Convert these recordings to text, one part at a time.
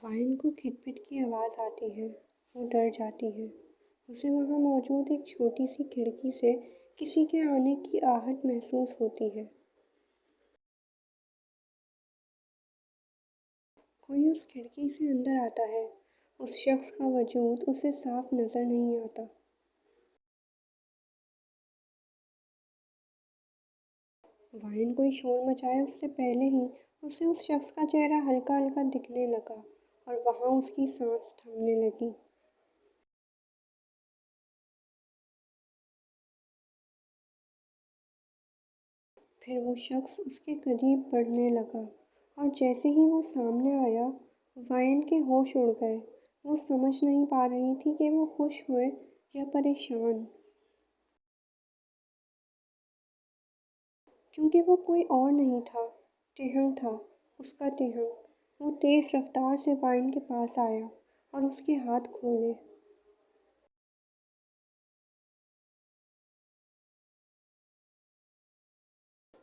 वायन को खिटपिट की आवाज़ आती है। वो डर जाती है। उसे वहाँ मौजूद एक छोटी सी खिड़की से किसी के आने की आहट महसूस होती है। कोई उस खिड़की से अंदर आता है। उस शख्स का वजूद उसे साफ नजर नहीं आता। वायन कोई शोर मचाए उससे पहले ही उसे उस शख्स का चेहरा हल्का हल्का दिखने लगा और वहाँ उसकी सांस थमने लगी। फिर वो शख्स उसके करीब बढ़ने लगा और जैसे ही वो सामने आया, वायन के होश उड़ गए। वो समझ नहीं पा रही थी कि वो खुश हुए या परेशान, क्योंकि वो कोई और नहीं था, टेहंग था, उसका टेहंग। वो तेज़ रफ्तार से वायन के पास आया और उसके हाथ खोले।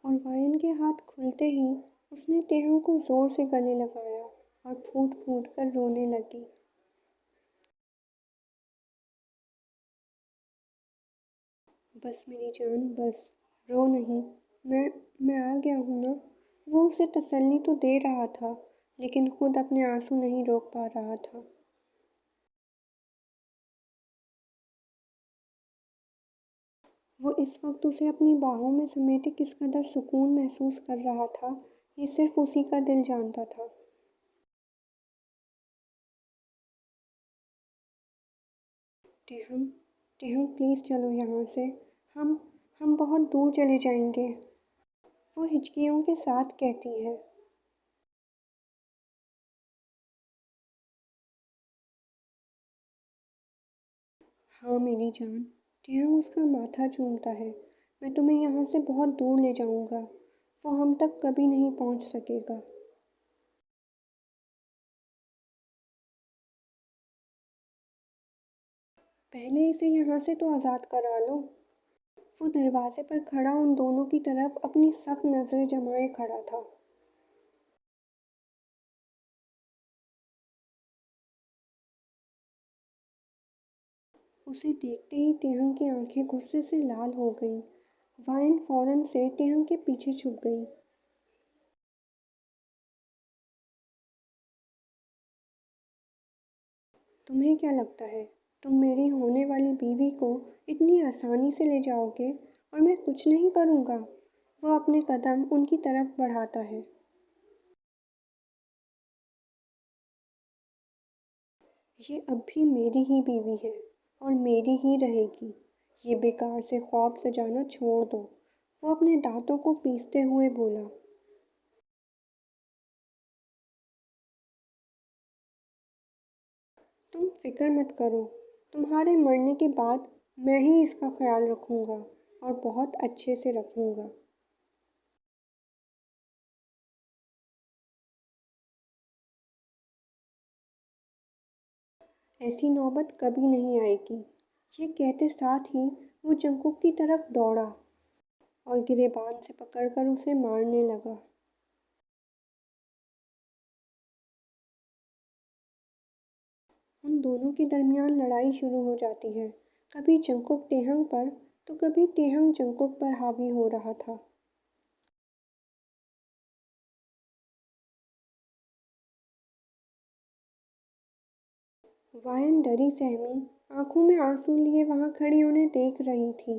और वायन के हाथ खुलते ही उसने टेहंग को ज़ोर से गले लगाया और फूट फूट कर रोने लगी। बस मेरी जान, बस रो नहीं। मैं आ गया हूँ ना। वो उसे तसल्ली तो दे रहा था, लेकिन खुद अपने आंसू नहीं रोक पा रहा था। वो इस वक्त उसे अपनी बाहों में समेटे किस कदर सुकून महसूस कर रहा था, ये सिर्फ उसी का दिल जानता था। टेहंग, टेहंग प्लीज़ चलो यहाँ से। हम हम बहुत दूर चले जाएंगे, वो हिचकियों के साथ कहती है। हाँ मेरी जान, टेहंग उसका माथा चूमता है। मैं तुम्हें यहाँ से बहुत दूर ले जाऊँगा। वो हम तक कभी नहीं पहुँच सकेगा। पहले इसे यहाँ से तो आज़ाद करा लो। वो दरवाजे पर खड़ा उन दोनों की तरफ अपनी सख्त नज़रें जमाए खड़ा था। उसे देखते ही टेहंग की आंखें गुस्से से लाल हो गईं। वाइन फौरन से टेहंग के पीछे छुप गई। तुम्हें क्या लगता है, तुम मेरी होने वाली बीवी को इतनी आसानी से ले जाओगे और मैं कुछ नहीं करूँगा? वो अपने कदम उनकी तरफ बढ़ाता है। ये अब भी मेरी ही बीवी है और मेरी ही रहेगी। ये बेकार से ख्वाब सजाना छोड़ दो। वो अपने दांतों को पीसते हुए बोला। तुम फिक्र मत करो, तुम्हारे मरने के बाद मैं ही इसका ख्याल रखूँगा और बहुत अच्छे से रखूँगा। ऐसी नौबत कभी नहीं आएगी। ये कहते साथ ही वो जंकुक की तरफ दौड़ा और गिरेबान से पकड़कर उसे मारने लगा। उन दोनों के दरमियान लड़ाई शुरू हो जाती है। कभी जंकुक टेहंग पर तो कभी टेहंग जंकुक पर हावी हो रहा था। वायन डरी सहमी आंखों में आंसू लिए वहां खड़ी उन्हें देख रही थी।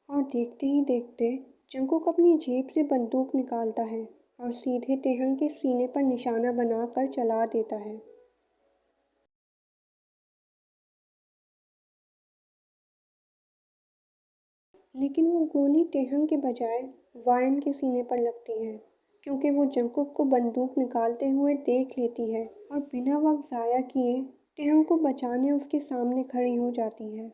और देखते ही देखते जंकुक अपनी जेब से बंदूक निकालता है और सीधे टेहंग के सीने पर निशाना बनाकर चला देता है। लेकिन वो गोली टेहंग के बजाय वायन के सीने पर लगती है, क्योंकि वो जंकुक को बंदूक निकालते हुए देख लेती है और बिना वक्त ज़ाया किए टेहंग को बचाने उसके सामने खड़ी हो जाती है।